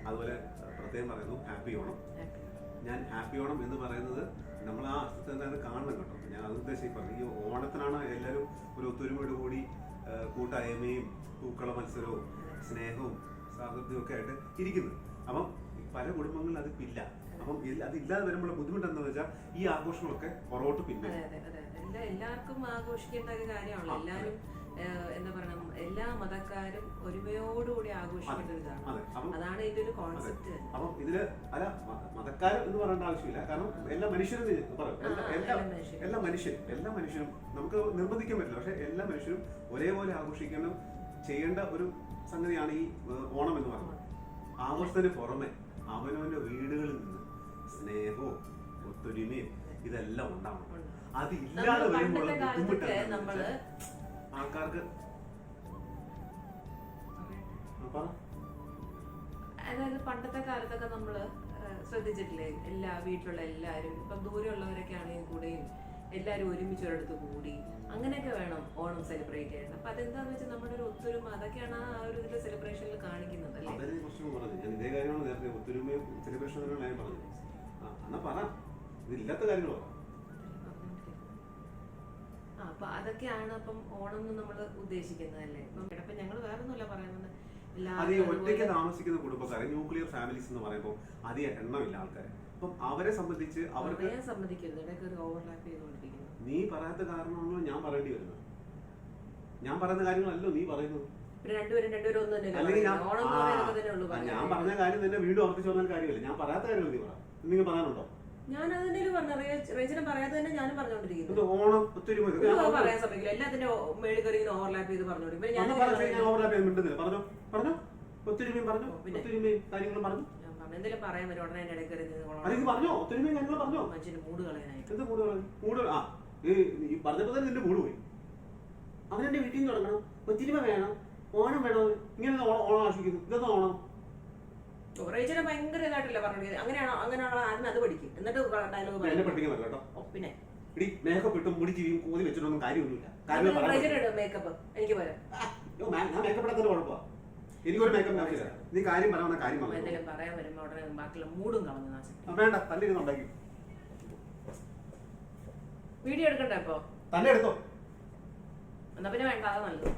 അതുപോലെ പ്രത്യേകം പറയുന്നു ഹാപ്പി ഓണം. ഞാൻ ഹാപ്പി ഓണം എന്ന് പറയുന്നത് നമ്മൾ ആ അർത്ഥത്തിൽ തന്നെ അത് കാണണം കേട്ടോ. ഞാൻ അത് ഉദ്ദേശിച്ച് പറഞ്ഞു, ഈ ഓണത്തിനാണ് എല്ലാവരും ഒരു ഒത്തൊരുമയോട് കൂടി കൂട്ടായ്മയും പൂക്കള മത്സരവും സ്നേഹവും സാഹൃദ്യവും ഒക്കെ ആയിട്ട് ഇരിക്കുന്നത്. അപ്പം പല കുടുംബങ്ങളിൽ അതില്ല. അപ്പം അതില്ലാതെ വരുമ്പോൾ ബുദ്ധിമുട്ട് എന്താണെന്ന് വെച്ചാൽ ഈ ആഘോഷങ്ങളൊക്കെ പുറകോട്ട് പിന്നെ എല്ലാവർക്കും ആഘോഷിക്കേണ്ട ഒരു കാര്യമാണല്ലോ. എല്ലാവരും എന്താ പറയണം, എല്ലാ മതക്കാരും ഒരുമയോടുകൂടി ആഘോഷിക്കേണ്ട ഒരു ഇതാണ്. അതാണ് ഇതിന്റെ ഒരു കോൺസെപ്റ്റ്. അപ്പം ഇതില് മതക്കാരും എന്ന് പറയേണ്ട ആവശ്യമില്ല. കാരണം എല്ലാ മനുഷ്യരും എല്ലാ മനുഷ്യരും നമുക്ക് നിർബന്ധിക്കാൻ പറ്റില്ല. പക്ഷെ എല്ലാ മനുഷ്യരും ഒരേപോലെ ആഘോഷിക്കണം ചെയ്യേണ്ട ഒരു സംഗതിയാണ് ഈ ഓണം എന്ന് പറയുന്നത്. ആഘോഷത്തിന് പുറമെ അവനവന്റെ വീടുകളിൽ നിന്ന് സ്നേഹവും ഒത്തൊരുമയും ഇതെല്ലാം ഉണ്ടാവണം. അതില്ലാതെ വരുമ്പോൾ ബുദ്ധിമുട്ടാണ് ആൾക്കാർക്ക്. അതായത് പണ്ടത്തെ കാലത്തൊക്കെ നമ്മള് ശ്രദ്ധിച്ചിട്ടില്ലേ, എല്ലാ വീട്ടിലുള്ള എല്ലാവരും ഇപ്പം ദൂരെയുള്ളവരൊക്കെ ആണെങ്കിൽ കൂടെയും എല്ലാവരും ഒരുമിച്ചൊരിടത്ത് കൂടി അങ്ങനെയൊക്കെ വേണം ഓണം സെലിബ്രേറ്റ് ചെയ്യണം. അപ്പൊ അതെന്താന്ന് വെച്ചാൽ നമ്മുടെ ഒരു ഒത്തൊരുമ, അതൊക്കെയാണ് ആ ഒരു ഇതിന്റെ സെലിബ്രേഷനിൽ കാണിക്കുന്നത് അല്ലേ. ഇതേ കാര്യമാണ് നേരത്തെ ഒത്തൊരുമയും സെലിബ്രേഷനും ഞാൻ പറഞ്ഞത്. എന്നാ പറ, ഇതില്ലാത്ത കാര്യങ്ങളോ. അപ്പൊ അതൊക്കെയാണ് അപ്പം ഓണം എന്ന് നമ്മൾ ഉദ്ദേശിക്കുന്നതല്ലേ. ഇപ്പം ഞങ്ങൾ വേറെ ഒന്നുമല്ല പറയുന്നത്, അത് ഈ ഒറ്റയ്ക്ക് താമസിക്കുന്ന കുടുംബക്കാരെ ന്യൂക്ലിയർ ഫാമിലീസ് എന്ന് പറയുമ്പോൾ അധികം എണ്ണമില്ല ആൾക്കാരെ. അപ്പം അവരെ സംബന്ധിച്ച് അവർക്ക് സമ്മതിക്കരുത്, ഇടയ്ക്ക് ഒരു ഓവർലാപ്പ് ചെയ്തുകൊണ്ടിരിക്കുന്നു. നീ പറയാത്ത കാരണമാണല്ലോ ഞാൻ പറയേണ്ടി വരുന്നത്. ഞാൻ പറയുന്ന കാര്യങ്ങളല്ലോ നീ പറയുന്നത്. അല്ലെങ്കിൽ ഞാൻ പറഞ്ഞ കാര്യം തന്നെ വീണ്ടും ഉറപ്പിച്ചു വന്ന കാര്യമല്ല. ഞാൻ പറയാത്ത കാര്യങ്ങൾ നീ പറ. എന്തെങ്കിലും പറയാനുണ്ടോ? ഞാൻ അതിന്റെ റേച്ചനെ പറയാതെ തന്നെ ഞാനും പറഞ്ഞോണ്ടിരിക്കുന്നു. ഓണം ഒത്തൊരുമ പറയാൻ സമയമില്ല. എല്ലാത്തിന്റെ മേളിൽ കയറി ഓവർലാപ്പ് ചെയ്ത് പറഞ്ഞോണ്ടിരിക്കും. പറഞ്ഞോ പറഞ്ഞോ ഒത്തൊരുമയും പറഞ്ഞു, ഒത്തൊരുമയും കാര്യങ്ങളും പറഞ്ഞു. എന്തെങ്കിലും പറയാൻ പറ്റും ഉടനെ എന്റെ ഇടയ്ക്ക് പറഞ്ഞോ ഒത്തൊരുമയും കാര്യങ്ങളും പറഞ്ഞോ. മനുഷ്യന് മൂട് കളയാനായിട്ട്. എന്ത് മൂട് കളയും? മൂട് ഈ പറഞ്ഞപ്പോ തന്നെ നിന്റെ മൂട് പോയി. അവനെന്റെ വീട്ടിൽ നിന്ന് തുടങ്ങണം, ഒത്തൊരുമ വേണം, ഓണം വേണം, ഇങ്ങനെ ഓണം ആഘോഷിക്കുന്നു. ഇതൊന്നും ഓണം റേച്ചനെ ഭയങ്കര ഇതായിട്ടല്ലേ പറഞ്ഞോണ്ടിരിക്കുന്നത്. അങ്ങനെയാണോ ആദ്യം അത് പഠിക്കും, എന്നിട്ട് ഡയലോഗ് പഠിക്കുന്നത് കേട്ടോ. പിന്നെ മേക്കപ്പ് ഇട്ടും മുടി ജീവിയും കോതി വെച്ചിട്ടൊന്നും കാര്യമൊന്നുമില്ല. മേക്കപ്പ് എനിക്ക് പോലെ ഞാൻ മേക്കപ്പ് ഇടാത്ത കുഴപ്പമാണ്. എനിക്കൊരു മേക്കപ്പ് ആവശ്യമില്ല. നീ കാര്യം പറയാവുന്ന കാര്യം എന്തെങ്കിലും പറയാൻ വരുമ്പോ ഉടനെ ബാക്കിയുള്ള മൂടും കളഞ്ഞു. വേണ്ട, തന്നെ ഇരുന്നുണ്ടാക്കി വീഡിയോ എടുക്കണ്ടേ ഇപ്പൊ? തന്നെ എടുത്തോ. എന്നാ പിന്നെ വേണ്ട, അതാ നല്ലത്.